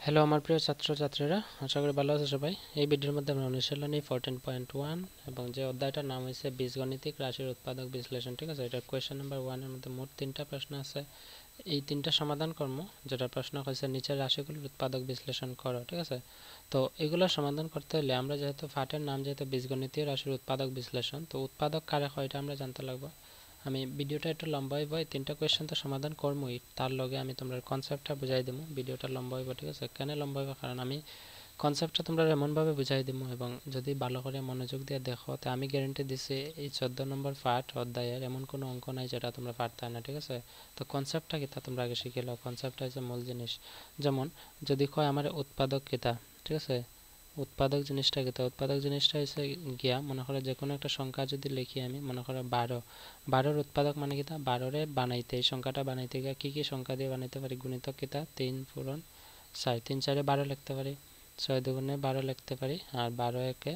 Hello আমার প্রিয় ছাত্রছাত্রীরা, আশা করি ভালো আছো সবাই। এই ভিডিওর মধ্যে আমরা অনুশীলন 14.1 এবং যে অধ্যায়টার নাম হয়েছে বীজগণিতিক রাশির উৎপাদক বিশ্লেষণ। ঠিক আছে, এটা কোয়েশ্চেন নাম্বার 1 এর মধ্যে মোট 3টা প্রশ্ন আছে। এই 3টা সমাধান করবো, যেটা প্রশ্ন হয়েছে নিচের রাশিগুলোর উৎপাদক বিশ্লেষণ করো। ঠিক আছে, তো এগুলো সমাধান করতে হলে আমরা যেহেতু পাঠের নাম যেহেতু বীজগণিতীয় রাশির উৎপাদক বিশ্লেষণ, তো উৎপাদক কারে হয় এটা আমরা জানতে লাগবো। আমি ভিডিওটা একটু লম্বা হইব, এই 3টা কোয়েশ্চেন তো সমাধান করবোই, তার লগে আমি তোমরা কনসেপ্টটা বুঝাই দেবো। ভিডিওটা লম্বা হইব, ঠিক আছে। কেন লম্বা হইব? কারণ আমি কনসেপ্টটা তোমরা এমনভাবে বুঝাই দেবো এবং যদি ভালো করে মনোযোগ দিয়ে দেখো, তো আমি গ্যারেন্টি দিচ্ছি এই 14 নম্বর পাঠ অধ্যায়ের এমন কোনো অঙ্ক নাই যেটা তোমরা পারতে না। ঠিক আছে, তো কনসেপ্টটা কিতা তোমরা আগে শিখে নাও। কনসেপ্টটা হচ্ছে মূল জিনিস। যেমন যদি কয় আমার উৎপাদক কিতা, ঠিক আছে, উৎপাদক জিনিসটা কিতা, উৎপাদক জিনিসটা হচ্ছে গিয়া মনে করো যে কোনো একটা সংখ্যা যদি লিখি আমি, মনে করো 12, 12-র উৎপাদক মানে কিতা, 12-রে বানাইতে, এই সংখ্যাটা বানাইতে গিয়া কী কী সংখ্যা দিয়ে বানাইতে পারি? গুণিতক কিতা 3 পূরণ 4, 3 4-এ 12 লিখতে পারি, 6 দুগুণে 12 লিখতে পারি, আর 12 একে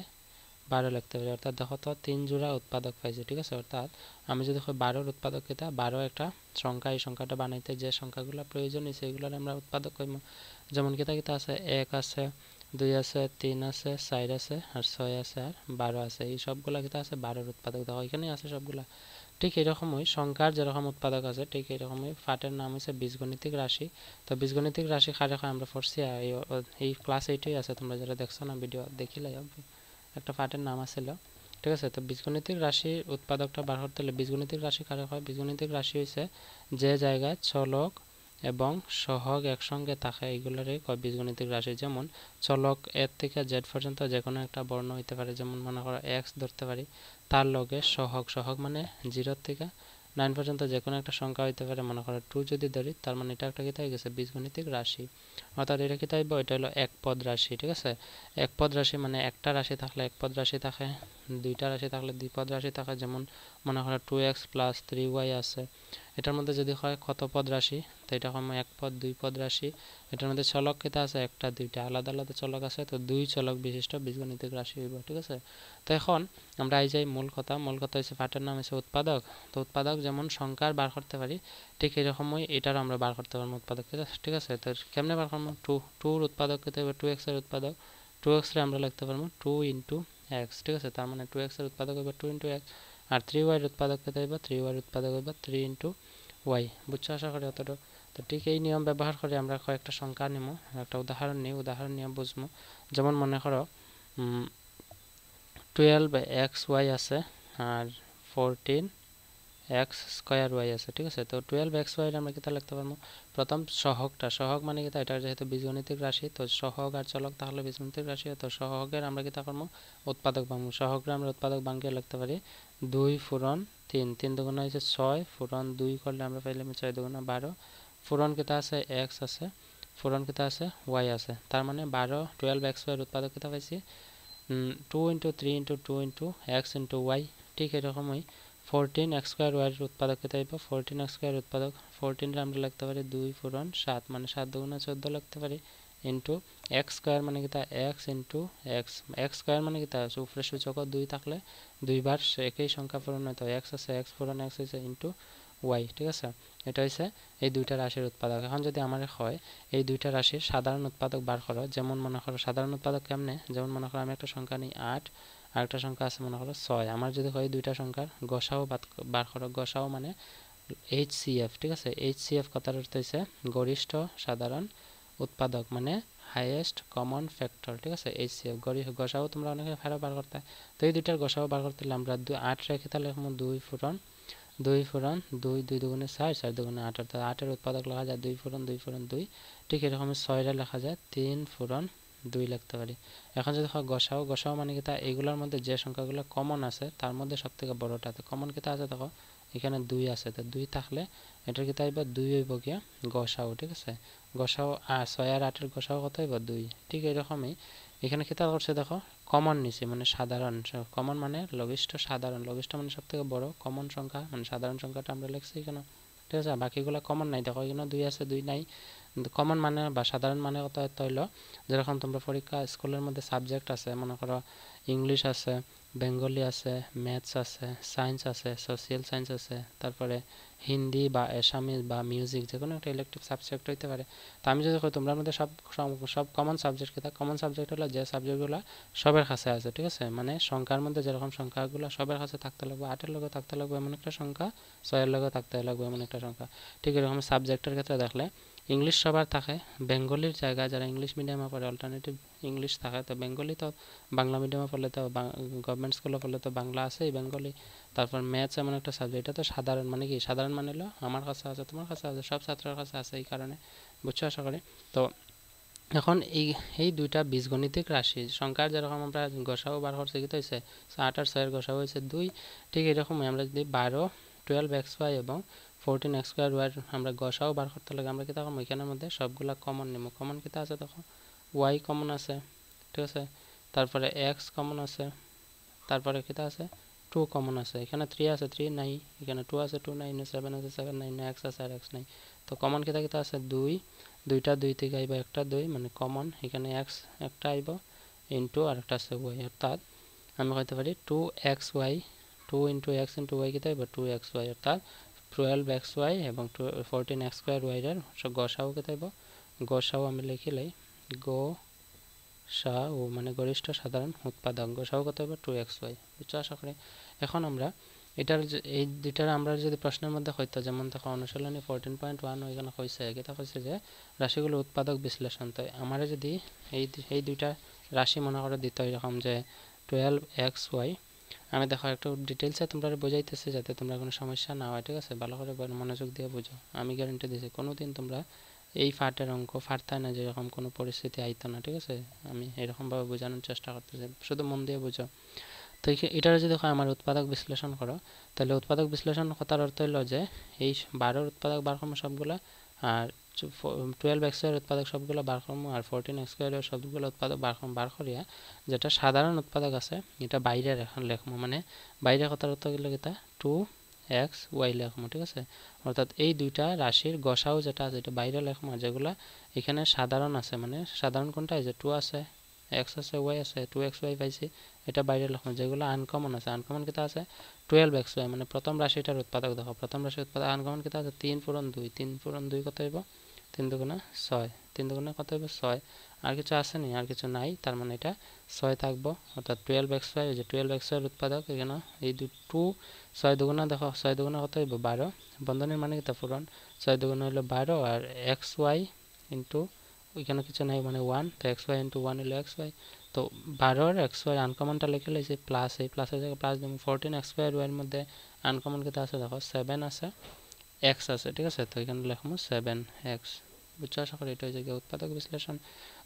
12 লিখতে পারি। অর্থাৎ দেখো তো 3 জোড়া উৎপাদক পাইছি। ঠিক আছে, অর্থাৎ আমি যদি 12-র উৎপাদক কিতা, 12 একটা সংখ্যা, এই সংখ্যাটা বানাইতে যে সংখ্যাগুলো প্রয়োজন সেইগুলোর আমরা উৎপাদক কইম। যেমন কিতা কিতা আছে, 1 আছে, 2 আছে, 3 আছে, 4 আছে, আর 6 আছে, আর 12 আছে। এই সবগুলা কিতা আছে 12-র উৎপাদক। দেখো এখানেই আছে সবগুলা। ঠিক এরকমই সংখ্যার যেরকম উৎপাদক আছে, ঠিক এরকমই পাঠের নাম হচ্ছে বীজগণিতিক রাশি। তো বীজগণিতিক রাশি কারে আমরা পড়ছি এই ক্লাস 8-এই আছে, তোমরা যারা দেখছো না ভিডিও দেখিলাই একটা পাঠের নাম আছিল। ঠিক আছে, তো বীজগণিতিক রাশির উৎপাদকটা বার করতে হলে বীজগণিতিক রাশি কারে হয়? বীজগণিতিক রাশি হচ্ছে যে জায়গায় চলক এবং সহগ একসঙ্গে থাকে, এইগুলোরই কয় বীজগণিতিক রাশি। যেমন চলক এর থেকে জেড পর্যন্ত যে কোনো একটা বর্ণ হইতে পারে, যেমন মনে করো এক্স ধরতে পারি, তার লগে সহগ, সহগ মানে 0 থেকে 9 পর্যন্ত যে কোনো একটা সংখ্যা হইতে পারে, মনে করো 2 যদি ধরি, তার মানে এটা একটা কি হয়ে গেছে বীজগণিতিক রাশি। অর্থাৎ এটা কি তাইব, এটা হলো এক পদ রাশি। ঠিক আছে, এক পদ রাশি মানে একটা রাশি থাকলে এক পদ রাশি থাকে, দুইটা রাশি থাকলে দুই পদ রাশি থাকে। যেমন মনে করো 2x + 3y আছে, এটার মধ্যে যদি হয় কত পদ রাশি, তো এটা হয় এক পদ দুই পদ রাশি। এটার মধ্যে চলক কেতা আছে একটা দুইটা, আলাদা আলাদা চলক আছে, তো দুই চলক বিশিষ্ট বীজগণিতিক রাশি হইব। ঠিক আছে, তো এখন আমরা এই যাই মূল কথা। মূল কথা হচ্ছে পাঠের নাম হচ্ছে উৎপাদক। তো উৎপাদক যেমন সংখ্যার বার করতে পারি, ঠিক এরকমই এটারও আমরা বার করতে পারবো উৎপাদক। ঠিক আছে, তো কেমনে বার করবো? 2-র উৎপাদক কেতে হবে 2x এর উৎপাদক, 2x রে আমরা লিখতে পারবো 2 × x। ঠিক আছে, তার মানে 2x এর উৎপাদক হবে 2 × x, আর 3y এর উৎপাদক কেতে হবে 3y এর উৎপাদক হবে 3 × y। বুঝছো আশা করি অতটুকু। তো ঠিক এই নিয়ম ব্যবহার করে আমরা কয়েকটা সংখ্যা নিব, একটা উদাহরণ নিই, উদাহরণ নিয়ে বুঝবো। যেমন মনে করো 12xy আছে আর 14x² আছে। ঠিক আছে, তো 12xy আমরা কিতা লিখতে পারবো? প্রথম সহগটা, সহগ মানে কিতা, এটা যেহেতু বীজগণিতিক রাশি, তো সহগ আর চলক তাহলে বীজগণিতিক রাশি, তো সহগের আমরা কিতা করবো? উৎপাদক ভাঙবো। সহগের আমরা উৎপাদক ভাঙিয়ে লিখতে পারি 2 পূরণ 3, 3 দুগুণা হচ্ছে 6, পূরণ 2 করলে আমরা পাইলাম 6 দুগুণা 12, পূরণ কিতা আছে x আছে, পূরণ কিতা আছে y আছে। তার মানে 12xy এর উৎপাদক কিতা পাইছি 2 × 3 × 2 × x × y। ঠিক এরকমই 14x² এর উৎপাদক কিতা হইব 14x² এর উৎপাদক, 14 আমরা লিখতে পারি 2 পূরণ 7, মানে 7 দুগুণা 14 লিখতে পারি, ইন্টু x² মানে কিতা x × x, x² মানে কিতা উপরে সূচক 2 থাকলে দুইবার একই সংখ্যা পূরণ হইতো, x আছে x পূরণ x হইছে ইন্টু y। ঠিক আছে, এটা হচ্ছে এই দুইটা রাশির উৎপাদক। এখন যদি আমার হয় এই দুইটা রাশির সাধারণ উৎপাদক বার করো, যেমন মনে করো সাধারণ উৎপাদক কেমনে, যেমন মনে করো আমি একটা সংখ্যা নিই 8, আরেকটা সংখ্যা আছে মনে করো 6, আমার যদি হয় দুইটা সংখ্যার গসাও বার করো, গসাও মানে HCF। ঠিক আছে, HCF কথার অর্থ হচ্ছে গরিষ্ঠ সাধারণ উৎপাদক, মানে হাইয়েস্ট কমন ফ্যাক্টর। ঠিক আছে, HCF গসাও তোমরা অনেকে ফেরা বার করতে। তো এই দুইটার গসাও বার করতে হলে আমরা 8 রেখে তাহলে 2 পূরণ 2 পূরণ 2, 2 দুগুণে 4, 4 দুগুণে 8, অর্থাৎ 8-এর উৎপাদক লেখা যায় 2 পূরণ 2 পূরণ 2। ঠিক এরকম 6-টা লেখা যায় 3 পূরণ 2 লিখতে পারি। এখন যদি হয় গসাও, গসাও মানে কি তা এইগুলোর মধ্যে যে সংখ্যাগুলো কমন আছে তার মধ্যে সব থেকে বড়টা, তো কমন কিতা আছে দেখো এখানে 2 আছে, তো 2 থাকলে এটার কিতা হইব 2 হইব গিয়া গসাও। ঠিক আছে, গসাও 6 আর 8-এর গসাও কত হইব 2। ঠিক এরকমই এখানে কিতা করছে দেখো কমন নিছি, মানে সাধারণ, কমন মানে লঘিষ্ঠ সাধারণ, লঘিষ্ঠ মানে সব থেকে বড়, কমন সংখ্যা মানে সাধারণ সংখ্যাটা আমরা লিখছি এখানে। ঠিক আছে, বাকিগুলো কমন নাই, দেখো এখানে 2 আছে 2 নাই। কমন মানে বা সাধারণ মানে কত হইল, যেরকম তোমরা পরীক্ষা স্কুলের মধ্যে সাবজেক্ট আছে, মনে করো ইংলিশ আছে, বেঙ্গলি আছে, ম্যাথস আছে, সায়েন্স আছে, সোশিয়াল সায়েন্স আছে, তারপরে হিন্দি বা অ্যাসামিজ বা মিউজিক যে কোনো একটা ইলেকটিভ সাবজেক্ট হইতে পারে। তো আমি যদি কই তোমরা মধ্যে সব সব কমন সাবজেক্ট কি কমন সাবজেক্ট হলো যে সাবজেক্টগুলো সবার কাছে আছে, ঠিক আছে, মানে সংখ্যার মধ্যে যেরকম সংখ্যাগুলো সবার কাছে থাকতে লাগবে, 8-এর লগে থাকতে লাগবে এমন একটা সংখ্যা, 6-এর লগে থাকতে লাগবে এমন একটা সংখ্যা। ঠিক এরকম সাবজেক্টের ক্ষেত্রে দেখলে ইংলিশ সবার থাকে, বেঙ্গলির জায়গায় যারা ইংলিশ মিডিয়ামে পড়ে অল্টারনেটিভ ইংলিশ থাকে, তো বেঙ্গলি তো বাংলা মিডিয়ামে পড়লে তো গভর্নমেন্ট স্কুলে পড়লে তো বাংলা আছেই, বেঙ্গলি। তারপর ম্যাথস এমন একটা সাবজেক্ট, এটা তো সাধারণ, মানে কি সাধারণ মানে হলো আমার কাছে আছে, তোমার কাছে আছে, সব ছাত্রের কাছে আছে, এই কারণে বুঝছো আশা করি। তো এখন এই দুইটা বীজগণিতিক রাশি সংখ্যার যেরকম আমরা গসাও বার করছি, কি হয়েছে 8 আর 6 এর গসাও হয়েছে 2, ঠিক এরকমই আমরা যদি 12xy এবং 14x² আমরা গসাও বার করতে লাগে, আমরা কি তখন ওইখানের মধ্যে সবগুলা কমন নেব। কমন কিতা আছে তখন y কমন আছে, ঠিক আছে, তারপরে x কমন আছে, তারপরে কিতা আছে 2 কমন আছে, এখানে 3 আছে 3 নাই, এখানে 2 আছে 2 নাই, 7 আছে 7 নাই, x আছে আর x নাই। তো কমন কিতা কিতা আছে 2, দুইটা 2 থেকে আইব একটা 2, মানে কমন এখানে x একটা আইব ইনটু আর একটা আছে y, অর্থাৎ আমি কইতে পারি 2xy, 2 into x into y কিতা আইব 2xy, অর্থাৎ 12xy এবং 14x² এর গসাও কিতা আইব, গসাও আমি লিখিলাই গসাও মানে গরিষ্ঠ সাধারণ উৎপাদক, গসাও কত হবে 2xy, বুঝছো আশা করি। এখন আমরা এটার এই দুইটার আমরা যদি প্রশ্নের মধ্যে হইতো, যেমন দেখো অনুশীলনী 14.1 ওইখানে কইছে, এটা কইছে যে রাশিগুলো উৎপাদক বিশ্লেষণ, তো আমার যদি এই দুইটা রাশি মনে করে দিত এরকম যে 12xy, আমি দেখো একটু ডিটেলসে তোমরা বোঝাইতেছি যাতে তোমরা কোনো সমস্যা না হয়, ঠিক আছে, ভালো করে মনোযোগ দিয়ে বুঝো, আমি গ্যারান্টি দিচ্ছি কোনোদিন তোমরা এই ফাটের অঙ্ক ফাটতায় না, যেরকম কোনো পরিস্থিতি আইতো না, ঠিক আছে, আমি এরকমভাবে বোঝানোর চেষ্টা করতেছি, শুধু মন দিয়ে বুঝো। তো এটার যদি আমার উৎপাদক বিশ্লেষণ করো, তাহলে উৎপাদক বিশ্লেষণ কথার অর্থ হলো যে এই 12 উৎপাদক বারকর্ম সবগুলো, আর 12x² উৎপাদক সবগুলো বারকর্ম, আর 14x² সবগুলো উৎপাদক বারকর্ম বার করিয়া যেটা সাধারণ উৎপাদক আছে এটা বাইরে এখন লেখমো, মানে বাইরে কথার অর্থ হলো এটা 2xy লেখমো, ঠিক আছে, অর্থাৎ এই দুইটা রাশির গসাও যেটা আছে এটা বাইরে লেখমো, যেগুলা এখানে সাধারণ আছে, মানে সাধারণ কোনটা এই যে 2 আছে, x আছে, y আছে, 2xy পাইছি, এটা বাইরে লিখুন। যেগুলো আনকমন আছে, আনকমন কিতা আছে 12xy, মানে প্রথম রাশিটার উৎপাদক দেখো, প্রথম রাশির উৎপাদক আনকমন কিতা আছে 3 পূরণ 2, 3 পূরণ 2 কত হইব 3 দুগুণা 6, 3 দুগুণা কত হইব 6, আর কিছু আছে নি, আর কিছু নাই, তার মানে এটা 6 থাকবো, অর্থাৎ 12xy, যে 12xy এর উৎপাদক এখানে এই 2 6 দুগুণা দেখো 6 দুগুণা কত হইব 12, বন্ধনের মানে কিতা পূরণ, 6 দুগুণা হইল 12, আর xy ইন্টু ওইখানে কিছু নাই মানে 1, তো xy ইন্টু 1 হইল xy, তো 12 xy আনকমনটা লিখে লাইছে প্লাস, এই প্লাসের জায়গায় প্লাস দিম, 14x² এর মধ্যে আনকমন কিতা আছে দেখো 7 আছে, x আছে, ঠিক আছে, তো এখানে লিখমু 7x, বুঝছো আশা করি। এটা হচ্ছে উৎপাদক বিশ্লেষণ।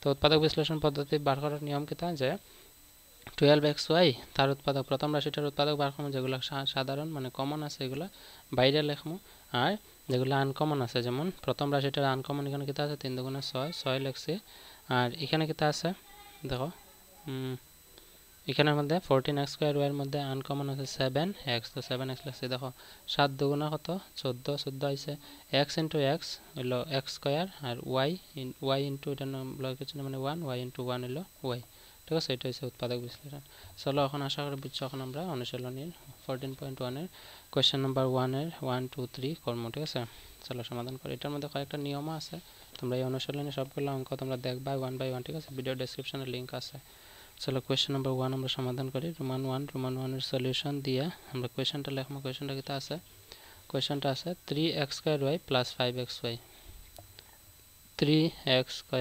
তো উৎপাদক বিশ্লেষণ পদ্ধতি বার করার নিয়ম কিতা যে 12xy তার উৎপাদক প্রথম রাশিটার উৎপাদক বার করবো, যেগুলো সাধারণ মানে কমন আছে এগুলো বাইরে লিখমু, আর যেগুলো আনকমন আছে যেমন প্রথম রাশিটার আনকমন এখানে কিতা আছে 3 দুগুণা 6, 6 লিখছি, আর এখানে কিতা আছে দেখো এখানের মধ্যে 14x² এর মধ্যে আনকমন আছে 7x, তো 7x লিখছি, দেখো 7 দুগুণা কত 14, 14 আইছে, x ইন্টু x হইল x², আর y ইন্টু এটা কিছু না মানে 1, y ইন্টু 1 হইল y, ঠিক আছে, এটা হচ্ছে উৎপাদক বিশ্লেষণ। চলো এখন আশা করি বুঝছো, এখন আমরা অনুশীলনীর 14.1 এর কোয়েশ্চেন নাম্বার 1 এর 1, 2, 3 কর্ম, ঠিক আছে, চলো সমাধান করি। এটার মধ্যে কয়েকটা নিয়ম আছে, তোমরা এই অনুশীলনী সবগুলো অঙ্ক তোমরা দেখবা 1 বাই 1, ঠিক আছে, ভিডিও ডেসক্রিপশনে লিঙ্ক আছে। চলো কোয়েশ্চেন নাম্বার 1 আমরা সমাধান করি। রোমান 1 এর সলিউশন দিয়ে আমরা কোয়েশ্চেনটা লিখবো। কোয়েশ্চেনটা কিতা আছে, কোয়েশ্চেনটা আছে 3x² plus 5xy, 3x²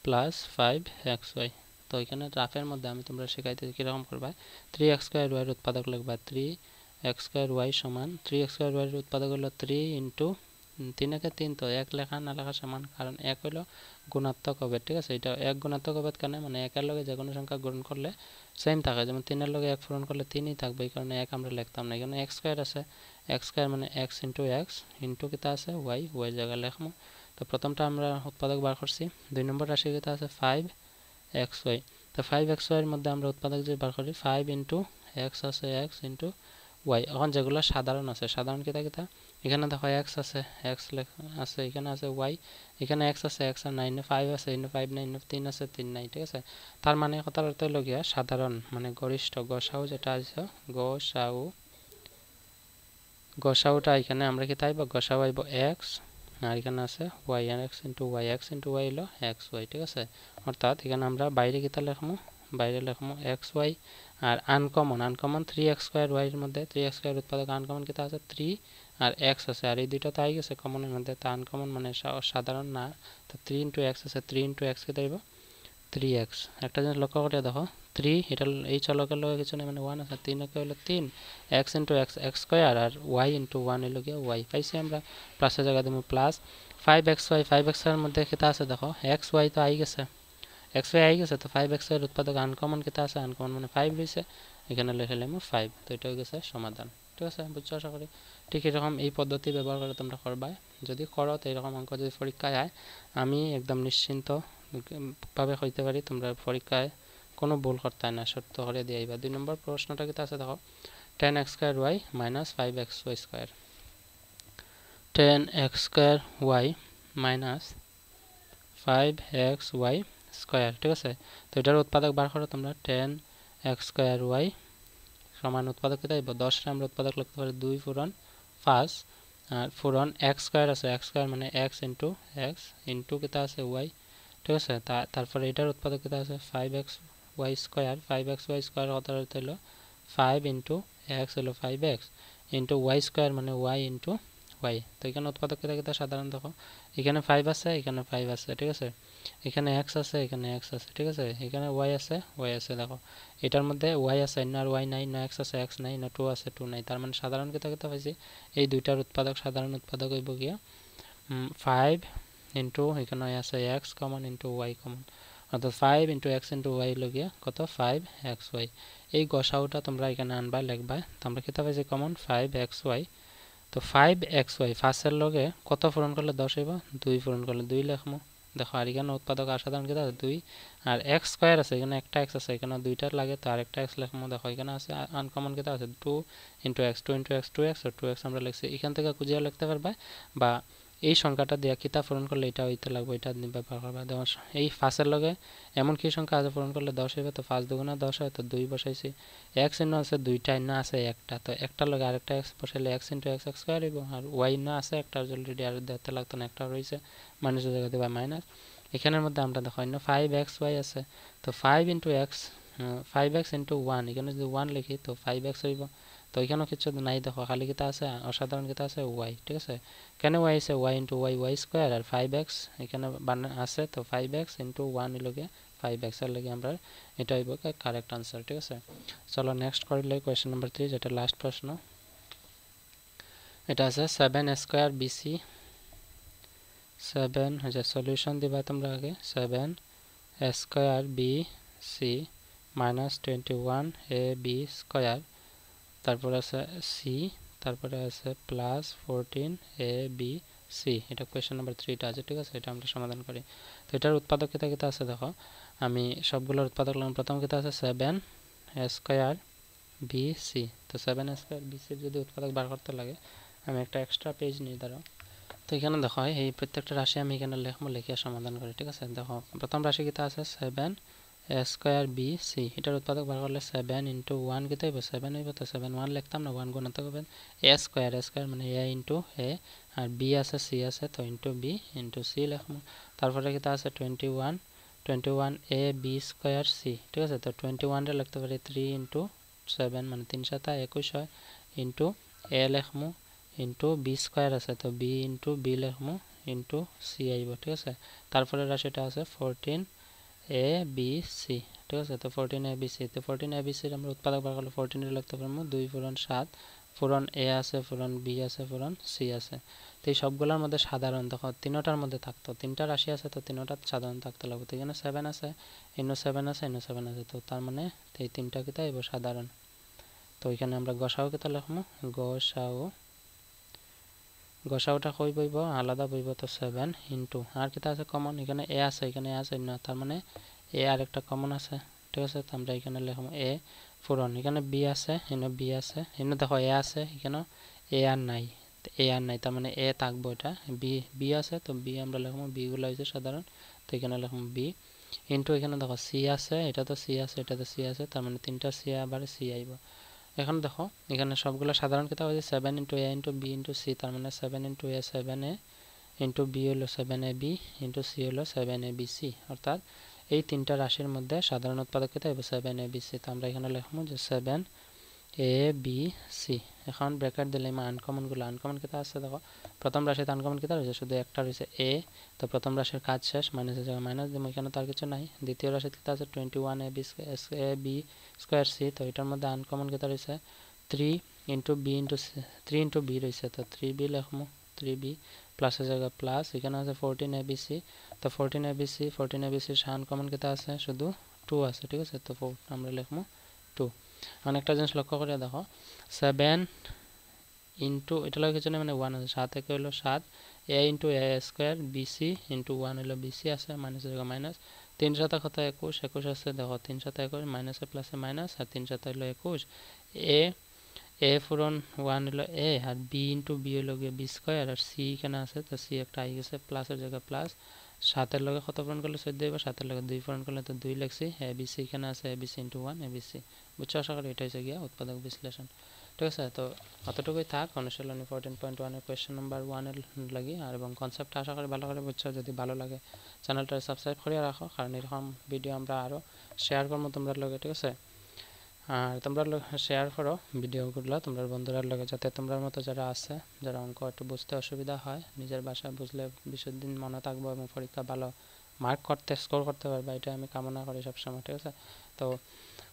plus 5xy। তো এখানে রাফের মধ্যে আমি তোমরা শেখাইতে কীরকম করবা, 3x² এর উৎপাদক লিখবা, 3x² সমান 3x² এর উৎপাদক হলো 3 ইন্টু 3 একে 3, তো 1 লেখা না লেখা সমান, কারণ 1 হলো গুণাত্মক হবে, ঠিক আছে, এটা 1 গুণাত্মক হবে কেন, মানে 1 এর লগে যে কোনো সংখ্যা গুণ করলে সেম থাকে, যেমন 3 এর লগে 1 পূরণ করলে 3ই থাকবে, এই কারণে 1 আমরা লিখতাম না। এখানে x² আছে, x² মানে x ইন্টু x ইন্টু কিতা আছে y জায়গায় লিখবো। তো প্রথমটা আমরা উৎপাদক বার করছি, 2 নম্বর রাশি কিতা আছে 5xy, তো 5xy এর মধ্যে আমরা উৎপাদক যে বার করি 5 ইন্টু x আছে x ইন্টু y, এখন যেগুলো সাধারণ আছে, সাধারণ কিতা কিতা এখানে দেখো x আছে, x আছে, এখানে আছে y, এখানে x আছে, x আর নাই, 5 আছে, 5 নাই, 3 আছে, 3 নাই, ঠিক আছে। তার মানে কথার অর্থ হলো গিয়া সাধারণ মানে গরিষ্ঠ গসাউ যেটা আছে, গসাউটা এখানে আমরা কি তাইব, গসাউ আইব x, আর এখানে আছে y, আর x ইন্টু y হলো xy, ঠিক আছে। অর্থাৎ এখানে আমরা বাইরে কিতা লিখবো, বাইরে লিখবো xy, আর আনকমন 3x স্কয়ার y এর মধ্যে 3x স্কয়ার উৎপাদক আনকমন কিতা আছে 3 আর x আছে, আর এই দুইটা তো আই গেছে কমনের মধ্যে, তা আনকমন মানে সাধারণ না, তো 3 ইন্টু x আছে, 3 ইন্টু x কিতা হইব 3x। একটা জিনিস লক্ষ্য করে দেখো 3 এটা এই চলকের লগে কিছু নেই মানে 1 আছে, 3 কে হলো 3, x into x x square, আর y ইন্টু 1 হলো গিয়ে y, পাইছি আমরা। প্লাসের জায়গা দিমু প্লাস 5xy, 5x এর মধ্যে কিতা আছে দেখো xy তো আই গেছে, xy আই গেছে, তো 5x এর উৎপাদক আনকমন কিতা আছে, আনকমন মানে 5 রইছে, এখানে লিখে লিমু 5, তো এটা হয়ে গেছে সমাধান, ঠিক আছে। বুঝছো আশা করি। ঠিক এরকম এই পদ্ধতি ব্যবহার করে তোমরা করবা, যদি করো তো এরকম অঙ্ক যদি পরীক্ষায় আয় আমি একদম নিশ্চিন্ত ভাবে কইতে পারি তোমরা পরীক্ষায় কোনো ভুল করতে না, সত্য করে দিয়ে আইবা। 2 নম্বর প্রশ্নটা কিতা আছে দেখো 10x square y minus 5xy square, 10x square y minus 5xy square, ঠিক আছে। তো এটার উৎপাদক বার করো তোমরা, 10x স্কয়ার y সমান উৎপাদক কিতা আইব 10 রে আমরা উৎপাদক লিখতে পারি 2 পূরণ 5, আর পূরণ x স্কয়ার আছে, x স্কয়ার মানে x ইনটু কিতা আছে y, ঠিক আছে। তারপরে এটার উৎপাদক কিতা আছে 5xy স্কয়ার, 5xy স্কয়ার কথার অর্থ হলো 5 ইনটু x হলো 5x ইনটু y স্কয়ার মানে y ইনটু y। তো এখানে উৎপাদক কিতা কিতা সাধারণ দেখো, এখানে 5 আছে, এখানে 5 আছে, ঠিক আছে, এখানে x আছে, এখানে x আছে, ঠিক আছে, এখানে y আছে, y আছে, দেখো এটার মধ্যে y আছে না, আর y নাই না, x আছে x নাই না, 2 আছে 2 নাই, তার মানে সাধারণ কিতা কিতা পাইছি এই দুইটার উৎপাদক, সাধারণ উৎপাদক হইব গিয়া 5 ইনটু এখানে আছে x common into y common, অর্থাৎ 5 ইনটু x ইনটু y লগিয়া কত 5xy। এই গসাউটা তোমরা এখানে আনবা লিখবা, তো আমরা কিতা পাইছি কমন 5xy, তো 5xy ফার্স্টের লগে কত পূরণ করলে 10 হইব, 2 পূরণ করলে 2 লিখমু, দেখো আর এখানে উৎপাদক সাধারণ কিতা আছে 2, আর x স্কয়ার আছে, এখানে একটা x আছে, এখানে দুইটার লাগে তো আরেকটা x লিখমু, দেখো এখানে আছে আনকমন কিতা আছে 2 into x, 2 into x 2x, আর 2x আমরা লিখছি, এখান থেকে খুঁজিয়া লিখতে পারবা, বা এই সংখ্যাটা দিয়া কিতা পূরণ করলে এটা হইতে লাগবে এটা ব্যবহার করবা। দেখো এই 5 এর লগে এমন কি সংখ্যা আছে পূরণ করলে 10 হইবে, তো 5 দুগুণা 10 হয়, তো 2 বসাইছি, x ইন্ন আছে দুইটা, ইন্ন আছে একটা, তো একটার লগে আরেকটা x বসাইলে x into x square হইব, আর y ইন্ন আছে একটা অলরেডি, আর দেখতে লাগতো না একটা রইছে, মাইনাসের জায়গা দিবা মাইনাস। এখানের মধ্যে আমরা দেখো ইন্ন 5xy আছে, তো 5 ইনটু x 5x ইনটু 1, এখানে যদি 1 লিখি তো 5x হইব, তো এখানেও কিছু নাই, দেখো খালি কিতা আছে অসাধারণ কিতা আছে y, ঠিক আছে। কেন y আছে y ইনটু y স্কয়ার, আর 5x এখানে আছে, তো 5x ইনটু 1 হইলগে 5x এর লাগে আমরা এটা হইব কারেক্ট আনসার, ঠিক আছে। চলো নেক্সট করিলে কোয়েশ্চন নাম্বার 3, যেটা লাস্ট প্রশ্ন, এটা আছে 7 স্কয়ার bc, 7 হচ্ছে সলিউশন দিবা তোমরা আগে, 7 square bc minus 21 ab square, তারপরে আছে c, তারপরে আছে প্লাস 14 abc, এটা কোয়েশ্চন নাম্বার 3টা আছে, ঠিক আছে। এটা আমরা সমাধান করি, তো এটার উৎপাদক কিতা কিতা আছে দেখো, আমি সবগুলোর উৎপাদক লিখলাম। প্রথম কিতা আছে 7 স্কয়ার bc, তো 7 স্কয়ার bc যদি উৎপাদক বার করতে লাগে আমি একটা এক্সট্রা পেজ নিই, দাঁড়াও। তো এখানে দেখো এই প্রত্যেকটা রাশি আমি এখানে লিখবো, লিখিয়া সমাধান করি, ঠিক আছে। দেখো প্রথম রাশি কিতা আছে 7 স্কয়ার bc, এটার উৎপাদক বার করলে 7 ইনটু 1 কিতা হইব 7 হইব, তো 7 1 লিখতাম না, 1 গুণিতক হবে a স্কয়ার, মানে a ইনটু a, আর b আছে c আছে, তো ইনটু b ইনটু c লিখবো। তারপরে কিতা আছে 21 a b স্কয়ার c, ঠিক আছে। তো 21 রে লিখতে পারি 3 ইনটু 7 মানে 3 7 21 হয়, ইনটু a লিখমু ইনটু বি স্কয়ার আছে, তো বি ইনটু বি লিখমু ইনটু সি আইব, ঠিক আছে। তারপরে রাশিটা আছে 14 এ বি সি, ঠিক আছে। তো 14 এ বি সি, তো 14 এ বি সির আমরা উৎপাদক বার করলে 14 এর লিখতে পারবো 2 পূরণ 7, পূরণ এ আছে, পূরণ বি আছে, পূরণ সি আছে। তো এই সবগুলোর মধ্যে সাধারণ দেখো তিনটার মধ্যে থাকতো, তিনটা রাশি আছে, তো তিনটা সাধারণ থাকতে লাগবে। তো এখানে 7 আছে, ইনো 7 আছে, ইনো 7 আছে, তো তার মানে এই তিনটা কিতা আইব সাধারণ। তো এখানে আমরা গসাও কিতা লিখমু, গসাওটা কই বইব আলাদা বইব, তো 7 ইনটু আর কিতা আছে কমন, এখানে এ আছে, এখানে এ আছে না, তার মানে এ আর একটা কমন আছে, ঠিক আছে। তো আমরা এখানে লিখব এ পূরণ, এখানে বি আছে, এখানে বি আছে, এখানে দেখো এ আছে, এখানে এ আর নাই, তো এ আর নাই, তার মানে এ থাকবো, এটা বি আছে, তো বি আমরা লিখবো, বি গুলো হচ্ছে সাধারণ, তো এখানে লিখবো বি ইন্টু এখানে দেখো সি আছে, এটা তো সি আছে, এটা তো সি আছে, তার মানে তিনটা সি আবার সি আইব। এখন দেখো এখানে সবগুলো সাধারণ কথা হয়েছে 7 ইন্টু এ ইন্টু বি ইন্টু সি, তার মানে 7 ইন্টু এ 7 এ ইন্টু বি হলো 7 এ বি ইন্টু সি হলো 7 এ বি সি, অর্থাৎ এই তিনটা রাশির মধ্যে সাধারণ উৎপাদক কত হবে 7 এ বি সি। তো আমরা এখানে লিখবো যে 7 এ বি সি। এখন ব্র্যাকেট দিলে আনকমনগুলো, আনকমন কেটা আছে দেখো, প্রথম রাশিতে আনকমন কেটা রয়েছে, শুধু একটা রয়েছে এ, তো প্রথম রাশির কাজ শেষ, মাইনাসের জায়গায় মাইনাস দিব, এখানে তার কিছু নাই। দ্বিতীয় রাশিতে কেটা আছে 21 এ বি স্কোয়ার সি, তো এটার মধ্যে আনকমন কেটা রয়েছে 3 into B into 3 into B রয়েছে, তো 3b লিখবো, 3b প্লাসের জায়গায় প্লাস, এখানে আছে 14 এ বি সি, তো 14 A B C, 14 A B sir uncommon কেটা আছে শুধু 2 আছে, ঠিক আছে, তো আমরা লিখবো 2। অনেকটা জিনিস লক্ষ্য করে দেখো 7 ইন্টু এটা লাগে কিছু না, মানে 1 আছে, 7 একে হলো 7, এ ইন্টু এ স্কোয়ার বিসি ইন্টু 1 হলো বিসি আছে, মাইনাসের জায়গায় মাইনাস, 3 সাথে কত 21, 21 আছে দেখো, 3 সাথে 21, মাইনাসে প্লাসে মাইনাস, আর 3 সাথে হলো 21, এ ফুরন 1 হলো এ, আর বি ইন্টু বি হলো গিয়ে বি স্কোয়ার, আর সি এখানে আছে, তো সি একটা আই গেছে, প্লাসের জায়গায় প্লাস, 7-এর লগে কত পূরণ করলে 14 হইব, 7-এর লগে 2 পূরণ করলে তো 2 লিখছি, এ বি সি এখানে আছে, A B C into 1 A B C, বুঝছো? আশা করি এটা হচ্ছে গিয়া উৎপাদক বিশ্লেষণ, ঠিক আছে। তো অতটুকুই থাক অনুশীলনী 14.1 কোয়েশ্চেন নাম্বার 1 এর লাগি, আর এবং কনসেপ্টটা আশা করি ভালো করে বুঝছো। যদি ভালো লাগে চ্যানেলটা সাবস্ক্রাইব করে রাখো, কারণ এরকম ভিডিও আমরা আরও শেয়ার করবো তোমরা লগে, ঠিক আছে। আর তোমরা শেয়ার করো ভিডিওগুলো তোমার বন্ধুরার লগে, যাতে তোমার মতো যারা আছে, যারা অঙ্ক একটু বুঝতে অসুবিধা হয়, নিজের ভাষায় বুঝলে বিশুদ্ধদিন মনে থাকবো এবং পরীক্ষা ভালো মার্ক করতে স্কোর করতে পারবে, এটা আমি কামনা করি সবসময়, ঠিক আছে। তো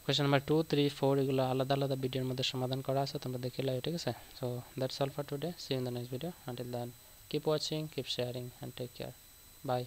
কোয়েশ্চেন নাম্বার 2, 3, 4 এগুলো আলাদা আলাদা ভিডিওর মধ্যে সমাধান করা আছে, তোমরা দেখে লাও, ঠিক আছে। So that's all for today, see you in the next video, until then keep watching, keep sharing and take care, by.